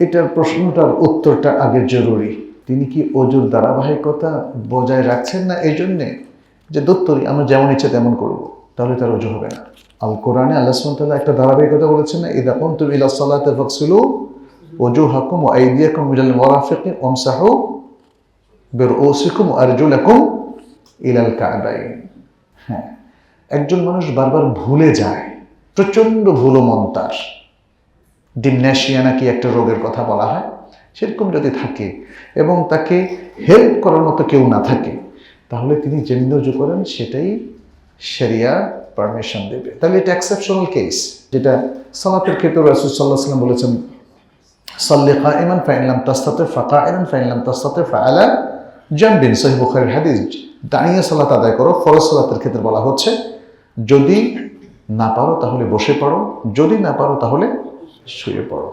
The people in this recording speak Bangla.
এটার প্রশ্নটার উত্তরটা আগে জরুরি। তিনি কি অজুর ধারাবাহিকতা বজায় রাখছেন না এই জন্যে যে দত্তরি আমরা যেমন ইচ্ছে তেমন করব, তাহলে তার অজু হবে না। আল কোরআনে আল্লাহ সুবহানাহু ওয়া তাআলা একটা ধারাবাহিকতা বলেছেন না, ইযা কুমতুম ইলা সালাতি ফাগসিলু ওজুহাকুম ওয়া আইদিয়াকুম ইলাল মারাফিকি ওয়ামসাহু বিরুউসিকুম ওয়া আরজুলাকুম ইলাল কা'বাইন। হ্যাঁ, একজন মানুষ বারবার ভুলে যায়, প্রচণ্ড ভুলো মন তার, ডিমনেশিয়া নাকি একটা রোগের কথা বলা হয়, সেরকম যদি থাকে এবং তাকে হেল্প করার মতো কেউ না থাকে, তাহলে তিনি যেমনি অজু করেন সেটাই শরিয়া পারমিশন দেবে। তাহলে এটা এক্সেপশনাল কেস, যেটা সালাতের ক্ষেত্রে রাসূল সাল্লাল্লাহু আলাইহি ওয়াসাল্লাম বলেছেন, সাল্লি কাইমান ফাইন লাম তাস্তাতি ফাকাইদান ফাইন লাম তাস্তাতি ফাআলা জামবিন। সহিহ বুখারীর হাদিস। দাঁড়িয়ে সালাত আদায় করো, ফরজ সালাতের ক্ষেত্রে বলা হচ্ছে, যদি না পারো তাহলে বসে পড়ো, যদি না পারো তাহলে শুয়ে পড়ো।